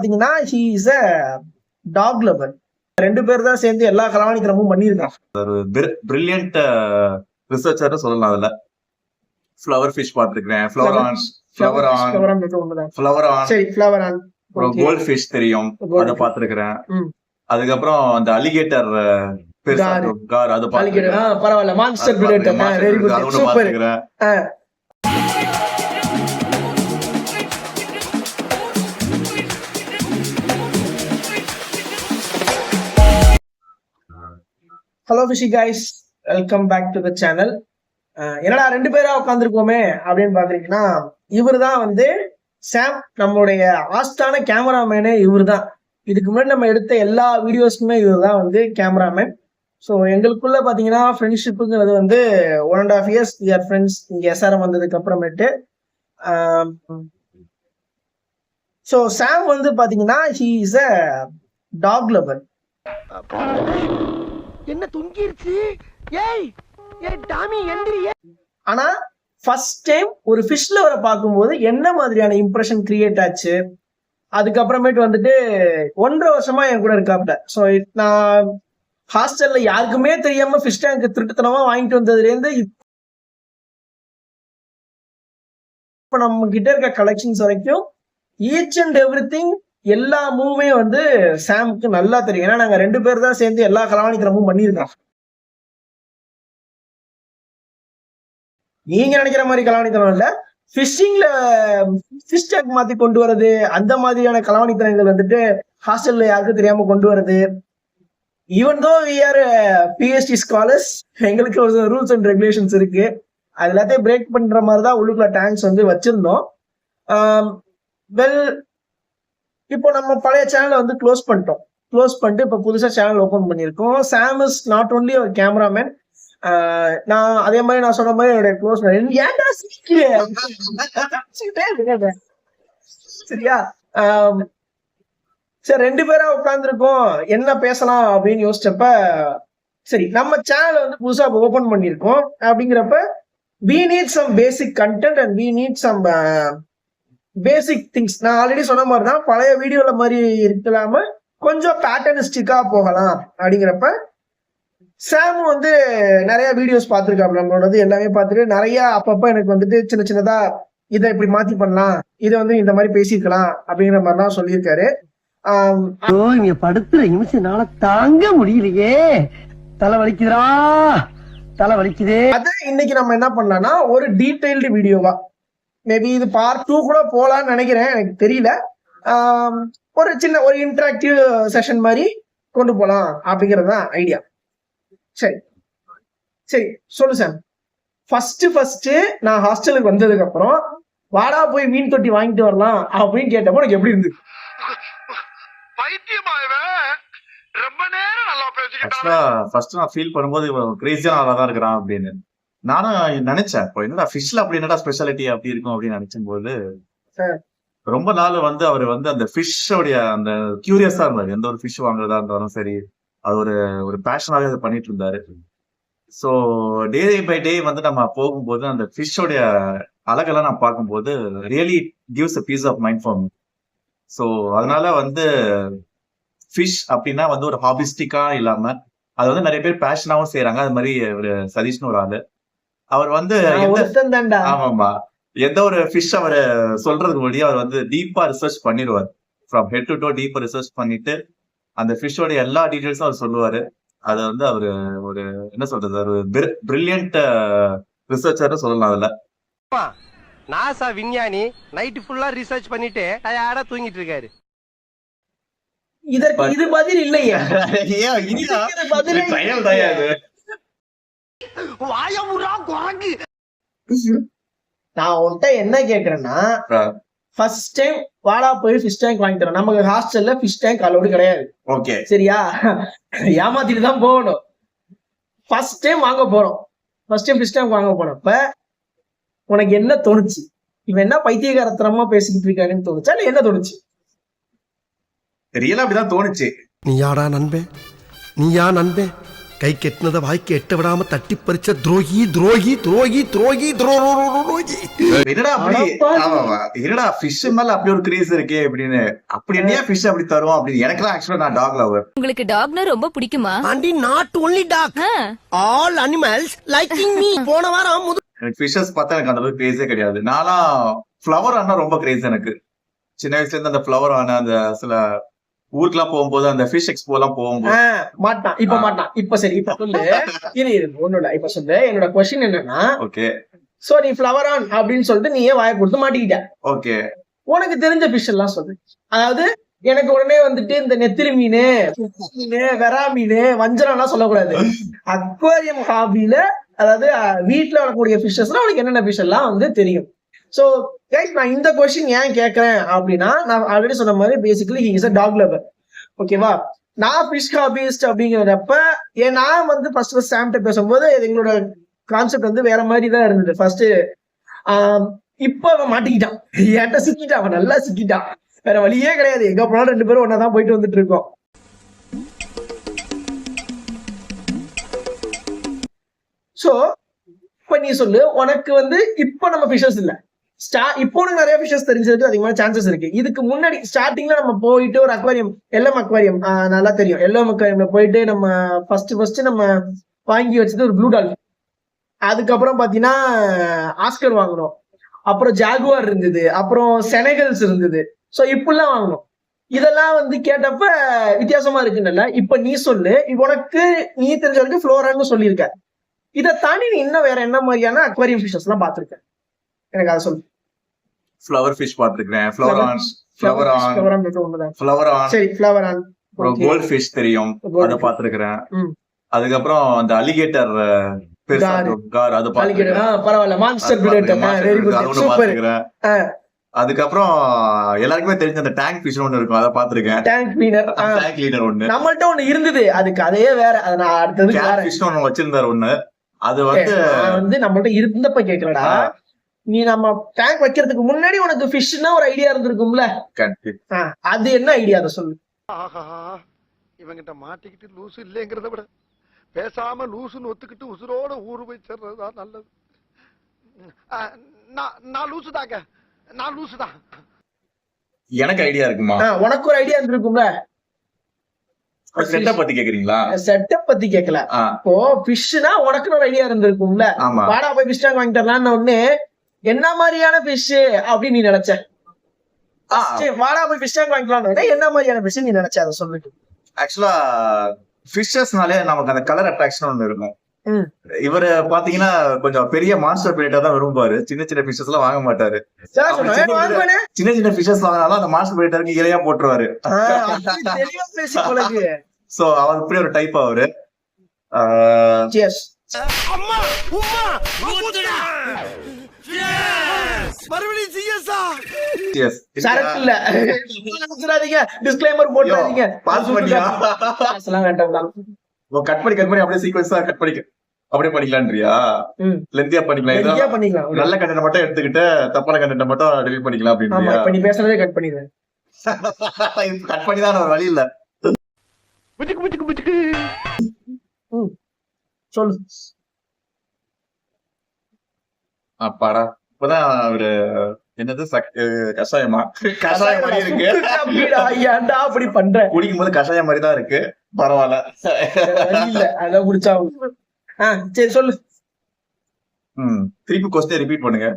பாத்தீங்கன்னா he is a dog lover. ரெண்டு பேர் தான் சேர்ந்து எல்லா கலாணிக்கிரமும் பண்ணியிருக்காங்க. ஒரு பிரில்லியன்ட் ரிசர்ச்சர் சொல்லலாம். அதுல ஃப்ளவர் ஃபிஷ் பார்த்திருக்கேன், ஃப்ளவர் ஆன் கோல்ட் ஃபிஷ் தெரியும், அத பார்த்திருக்கேன். அதுக்கப்புறம் அந்த அலிகேட்டர் கார் அது பார்த்திருக்கேன். பரவாயில்ல, monster predator very good super. Hello fishy guys, welcome back to the channel. என்னடா ரெண்டு பேரா உட்காந்துருக்கோமே அப்படின்னு பாக்குறீங்கன்னா, இவர் தான் வந்து சாம், நம்மளுடைய ஆஸ்தான கேமராமேனே இவர் தான். இதுக்கு முன்னாடி நம்ம எடுத்த எல்லா வீடியோஸ்க்குமே இவர் தான் வந்து கேமராமேன். ஸோ எங்களுக்குள்ள பார்த்தீங்கன்னா ஃப்ரெண்ட்ஷிப்புங்கிறது வந்து 1.5 years we are ஃப்ரெண்ட்ஸ் இங்கே எஸ்ஆர்எம் வந்ததுக்கு அப்புறமேட்டு. ஸோ சாம் வந்து பார்த்தீங்கன்னா he is a dog lover. என்ன துங்கிருச்சு? ஏய் ஏய் டாமி எந்திரியே. ஆனா ஃபர்ஸ்ட் டைம் ஒரு ஃபிஷ் லவரை பார்க்கும்போது என்ன மாதிரியான இம்ப்ரெஷன் கிரியேட் ஆச்சு, அதுக்கப்புறமேட்டு வந்துட்டு 1.5 வருஷமா என் கூட இருக்காப்ல. ஸோ நான் ஹாஸ்டல்ல யாருக்குமே தெரியாம ஃபிஷ் டேங்க் திருட்டுத்தனமா வாங்கிட்டு வந்ததுலேருந்து இப்ப நம்ம கிட்ட இருக்க கலெக்ஷன்ஸ் வரைக்கும் ஈச் அண்ட் எவ்ரி திங் எல்லா மூவுமே வந்து சாமுக்கு நல்லா தெரியும். ஏன்னா நாங்க ரெண்டு பேர் தான் சேர்ந்து எல்லா கலாணிக்கிரமும் பண்ணியிருக்கோம். நீங்க நினைக்கிற மாதிரி கலாணித்தனம் இல்ல, ஃபிஷிங்ல ஃபிஷ் டேங்க் மாத்தி கொண்டு வர்றது, அந்த மாதிரியான கலாணித்தனங்கள் வந்துட்டு ஹாஸ்டல்ல யாருக்கும் தெரியாம கொண்டு வர்றது. Even though we are PhD scholars, எங்களுக்கு ஒரு ரூல்ஸ் அண்ட் ரெகுலேஷன்ஸ் இருக்கு. அது எல்லாத்தையும் பிரேக் பண்ற மாதிரி தான் உள்ளுக்குள்ள டேங்க்ஸ் வந்து வச்சிருந்தோம். வெல், இப்போ நம்ம பழைய சேனலை வந்து க்ளோஸ் பண்ணிட்டு இப்போ புதுசா சேனல் ஓபன் பண்ணியிருக்கோம். சாம் இஸ் நாட் ஓன்லி ஒரு கேமராமேன். நான் அதே மாதிரி நான் சொன்ன மாதிரி என்னுடைய க்ளோஸ் சரியா. சரி, ரெண்டு பேரா உட்காந்துருக்கோம், என்ன பேசலாம் அப்படின்னு யோசிச்சப்ப, சரி நம்ம சேனலை வந்து புதுசா ஓபன் பண்ணியிருக்கோம் அப்படிங்கிறப்ப we need some basic content and we need some basic things. நான் ஆல்ரெடி சொன்ன மாதிரி தான், பழைய வீடியோல மாதிரி இருக்கலாம கொஞ்சம் பேட்டர்னிஸ்டிக்கா போகலாம் அப்படிங்கிறப்ப சாம் வந்து நிறைய வீடியோஸ் பார்த்துருக்காப்ல, நம்மளோடது எல்லாமே பார்த்துட்டு நிறைய அப்பப்ப எனக்கு வந்துட்டு சின்ன சின்னதா இதை இப்படி மாத்தி பண்ணலாம், இதை வந்து இந்த மாதிரி பேசியிருக்கலாம் அப்படிங்கிற மாதிரிலாம் சொல்லியிருக்காரு. இங்க படுத்துற நிமிஷம்னால தாங்க முடியலையே, தலை வலிக்குதுடா, தலை வலிக்குதே. அதான் இன்னைக்கு நம்ம என்ன பண்ணலாம்னா, ஒரு டீடைல்டு வீடியோவா, மேபி இது பார்ட் 2 கூட போலான்னு நினைக்கிறேன், எனக்கு தெரியல. ஒரு சின்ன ஒரு இன்டராக்டிவ் செஷன் மாதிரி கொண்டு போலாம் அப்படிங்கிறது தான் ஐடியா. சரி சரி சொல்லு சார். ஃபர்ஸ்ட் நான் ஹாஸ்டலுக்கு வந்ததுக்கு அப்புறம் வாடா போய் மீன் தொட்டி வாங்கிட்டு வரலாம் அப்படின்னு கேட்டப்போ எனக்கு எப்படி இருந்துச்சு? ரொம்ப நேரம் நல்லா பேசிக்கிட்டான். ஃபர்ஸ்ட் நான் ஃபீல் பண்ணும்போது கிரேசியா நல்லா தான் இருக்கிறான் அப்படின்னு நானும் நினைச்சேன். இப்போ என்னடா ஃபிஷ்ல அப்படி என்னடா ஸ்பெஷாலிட்டி அப்படி இருக்கும் அப்படின்னு நினைச்சும் போது, ரொம்ப நாள் வந்து அவர் வந்து அந்த ஃபிஷ்ஷோடைய அந்த கியூரியஸா இருந்தாரு. எந்த ஒரு ஃபிஷ் வாங்குறதா இருந்தாலும் சரி, அது ஒரு பேஷனாவே அதை பண்ணிட்டு இருந்தாரு. ஸோ டே பை டே வந்து நம்ம போகும்போது அந்த ஃபிஷ்ஷோடைய அழகெல்லாம் நான் பார்க்கும்போது really gives a peace of mind for me. So அதனால வந்து ஃபிஷ் அப்படின்னா வந்து ஒரு ஹாபிஸ்டிக்கா இல்லாம அது வந்து நிறைய பேர் பேஷனாவும் செய்யறாங்க. அது மாதிரி ஒரு சதீஷ்னு ஒரு ஆளு, அவர் வந்து ஆமாமா எந்த ஒரு ஃபிஷ் அவர் சொல்றதுக்கு முன்னாடி அவர் வந்து டீப்பா ரிசர்ச் பண்ணிடுவார். ஃப்ரம் ஹெட் டு டோ டீப்பா ரிசர்ச் பண்ணிட்டு அந்த ஃபிஷ்ஷோட எல்லா டீடைல்ஸும் அவர் சொல்லுவாரு. அது வந்து அவரு ஒரு என்ன சொல்றது, ஒரு பிரில்லியன்ட் ரிசர்ச்சர் சொல்லலாம். அதுல நாசா விஞ்ஞானி நைட் ஃபுல்லா ரிசர்ச் பண்ணிட்டு டயர்டா தூங்கிட்டு இருக்காரு. இதற்கு இது பதில் இல்லையா? நான் உன்கிட்ட என்ன கேக்குறேன்னா, ஃபர்ஸ்ட் டைம் வாடா போய் ஃபிஷ் டேங்க் வாங்கிட்டு வரோம். நமக்கு ஹாஸ்டல்ல ஃபிஷ் டேங்க் அலோடு கிடையாது. ஓகே சரியா, ஏமாத்திட்டு தான் போகணும். ஃபர்ஸ்ட் டைம் வாங்க போறோம். ஃபர்ஸ்ட் டைம் ஃபிஷ் டேங்க் வாங்க போனப்ப உனக்கு என்ன தோணுச்சு? இவன் என்ன பைத்தியகாரத்தனமா பேசிக்கிட்டு இருக்காருன்னு தோணுச்சா இல்ல என்ன தோணுச்சு? ரியலா அப்படிதான் தோணுச்சு. நீ யாடா நண்பே, நீ யா நண்பே, கை கெட்டினத வாய்க்கு எட்ட விடாம தட்டி பறிச்ச துரோகி துரோகி துரோகி துரோகி துரோகி. என்னடா அப்படி என்னடா ஃபிஷ் மேல அப்படி ஒரு கிரேஸ் இருக்கே அப்படின்னு. அப்படி என்ன ஃபிஷ் அப்படி தரும் அப்படின்னு. எனக்குலாம் ஆக்சுவலா நான் டாக் லவர். உங்களுக்கு டாக்னா ரொம்ப பிடிக்குமா? And not only dog, all animals liking me. போன வாரம் எனக்கு ஃபிஷஸ் பார்த்தா எனக்கு அந்த அளவுக்கு கிரேஸே கிடையாது. நான்லாம் ஃப்ளவர் ஆனா ரொம்ப கிரேஸ் எனக்கு. சின்ன வயசுல இருந்து அந்த ஃப்ளவர் ஆன அந்த சில ஊருக்குலாம் போகும்போது அந்த ஃபிஷ் எக்ஸ்போ எல்லாம் போகும்போது மாட்டான். இப்ப சரி, இப்ப சொல்லு. இரு ஒண்ணும் இல்ல, இப்ப சொல்லு. என்னோட கொஸ்டின் என்னன்னா, ஓகே சோ நீ ஃபிளவர் ஆன் அப்படின்னு சொல்லிட்டு நீயே வாயை கொடுத்து மாட்டிக்கிட்ட. ஓகே, உனக்கு தெரிஞ்ச ஃபிஷ் எல்லாம் சொல்லு. அதாவது எனக்கு உடனே வந்துட்டு இந்த நெத்திலி மீன், வெறா மீன், வஞ்சரம் எல்லாம் சொல்லக்கூடாது. அக்வாரியம் ஹாபில, அதாவது வீட்டுல வரக்கூடிய ஃபிஷஸ்லாம் உனக்கு என்னென்ன ஃபிஷ் எல்லாம் வந்து தெரியும். சோ கைஸ், நான் இந்த கொஸ்டின் ஏன் கேட்கறேன் அப்படின்னா, நான் ஆல்ரெடி சொன்ன மாதிரி basically he is a talk lower. ஓகேவா? நான் ஃபிஷ் ஹாபிஸ்ட் அப்படிங்கிறப்ப நான் வந்து ஃபர்ஸ்ட் சாம்கிட்ட பேசும்போது எங்களோட கான்செப்ட் வந்து வேற மாதிரி தான் இருந்தது. ஃபர்ஸ்ட் இப்ப அவன் மாட்டிக்கிட்டான், என்கிட்ட சிக்கிட்டான், அவன் நல்லா சிக்கிட்டான். வேற வழியே கிடையாது, எங்க போனாலும் 2 பேரும் ஒன்னாதான் போயிட்டு வந்துட்டு இருக்கோம். சோ இப்ப நீ சொல்லு, உனக்கு வந்து இப்ப நம்ம ஃபிஷஸ் இல்ல, இப்போ உனக்கு நிறைய ஃபிஷஸ் தெரிஞ்சதுக்கு அதிகமான சான்சஸ் இருக்கு. இதுக்கு முன்னாடி ஸ்டார்டிங்ல நம்ம போயிட்டு ஒரு அக்வாரியம், எல்எம் அக்வாரியம் நல்லா தெரியும். எல்எம் அக்வாரியம்ல போயிட்டு நம்ம ஃபர்ஸ்ட் நம்ம வாங்கி வச்சது ஒரு ப்ளூ டால்ஃபின். அதுக்கப்புறம் பாத்தீங்கன்னா ஆஸ்கர் வாங்கினோம், அப்புறம் ஜாகுவார் இருந்தது, அப்புறம் செனகல்ஸ் இருந்தது. சோ இப்படிலாம் வாங்கணும். இதெல்லாம் வந்து கேட்டப்ப வித்தியாசமா இருக்குன்னு. இப்ப நீ சொல்லு, உனக்கு நீ தெரிஞ்ச வரைக்கும் ஃப்ளோரான்னு சொல்லியிருக்க. இதை தாண்டி நீ இன்னும் வேற என்ன மாதிரியான அக்வாரியம் ஃபிஷஸ் எல்லாம் பாத்துருக்க? எனக்கு அதை சொல்லு. ஃப்ளவர் ஃபிஷ் பாத்துருக்கேன், ஃப்ளவர் ஆன், சரி, ஃப்ளவர் ஆன். அப்புறம் கோல்ட் ஃபிஷ் தெரியும், அதை பாத்துருக்கேன். அதுக்கப்புறம் அந்த அலிகேட்டர் கார், அது பாத்துருக்கேன். பரவாயில்ல, மான்ஸ்டர் பிளேட்டர், வெரி குட், சூப்பர். அதுக்கப்புறம் எல்லாருக்குமே தெரிஞ்ச அந்த டேங்க் ஃபிஷ் ஒன்னு இருக்கும், அதை பாத்துருக்கேன். டேங்க் கிளீனர், டேங்க் கிளீனர் ஒண்ணு நம்மள்ட்ட ஒண்ணு இருந்தது, அதுக்கு அதையே வேற. அதை நான் அடுத்தது கேட் ஃபிஷ் ஒன்னு வச்சிருந்தாரு ஒண்ணு. அது வந்து நம்மள்ட்ட இருந்தப்ப கேட்கலடா, நீ நம்ம டேங்க் வைக்கிறதுக்கு முன்னாடி உனக்கு ஃபிஷ்னா ஒரு ஐடியா இருந்திருக்கும்ல, அது என்ன ஐடியா, அதை சொல்லு. ஆஹா, இவங்கிட்ட மாட்டிக்கிட்டு லூசு இல்லைங்கிறத விட பேசாம லூசுன்னு ஒத்துக்கிட்டு உசுரோட ஊரு போய் சேர்றதுதான் நல்லது. நான் லூசுதாங்க, நான் லூசுதான். எனக்கு ஐடியா இருக்குமா? உனக்கு ஒரு ஐடியா இருந்திருக்கும்ல. செட்டப் பத்தி கேக்குறீங்களா? செட்டப் பத்தி கேட்கல. இப்போ ஃபிஷ்னா உனக்கு ஒரு ஐடியா இருந்திருக்கும்ல. வாடா போய் ஃபிஷ் டேங்க் வாங்கிட்டு வரலாம்னு ஒண்ணு, என்ன மாதிரியான ஃபிஷ் அப்படின்னு நீ நினைச்ச? வாடா போய் ஃபிஷ் டேங்க் வாங்கிக்கலாம்னு என்ன மாதிரியான ஃபிஷ் நீ நினைச்ச, அதை சொல்லிட்டு. ஆக்சுவலா ஃபிஷஸ்னாலே நமக்கு அந்த கலர் அட்ராக்ஷன் ஒண்ணு இருக்கும். இவரு பாத்தீங்கன்னா கொஞ்சம் பெரிய மாஸ்டர் பிளேட்டா தான் விரும்புவாரு, சின்ன சின்ன ஃபிஷஸ் எல்லாம் வாங்க மாட்டாரு. சின்ன சின்ன ஃபிஷஸ் வாங்கினாலும் அந்த மாஸ்டர் பிளேட்டருக்கு இலையா போட்டுருவாரு. சோ அவர் இப்படி ஒரு டைப் அவரு. கட் பண்ணி அப்படியே சீக்வென்ஸா கட் பண்ணிக்க, அப்படியே பண்ணிக்கலாம்ன்றியா? லெந்தியா பண்ணிக்கலாம். நல்ல கண்டென்ட் மட்டும் எடுத்துக்கிட்டு தப்பான கண்டென்ட் மட்டும் டெலீட் பண்ணிக்கலாம் அப்படின்றியா? இப்ப நீ பேசுறதே கட் பண்ணிடுறேன். கட் பண்ணி தான் ஒரு வழி இல்ல. சொல்லு. அப்பாடா, இப்பதான் அவரு என்னது கஷாயமா, கஷாயம் மாதிரி இருக்கு. ஏன்டா அப்படி பண்ற? குடிக்கும் போது கஷாயம் மாதிரி தான் இருக்கு. பரவாயில்ல, இல்ல அதான் குடிச்சா. சரி சொல்லு. திருப்பி கொஸ்டின் ரிப்பீட் பண்ணுங்க.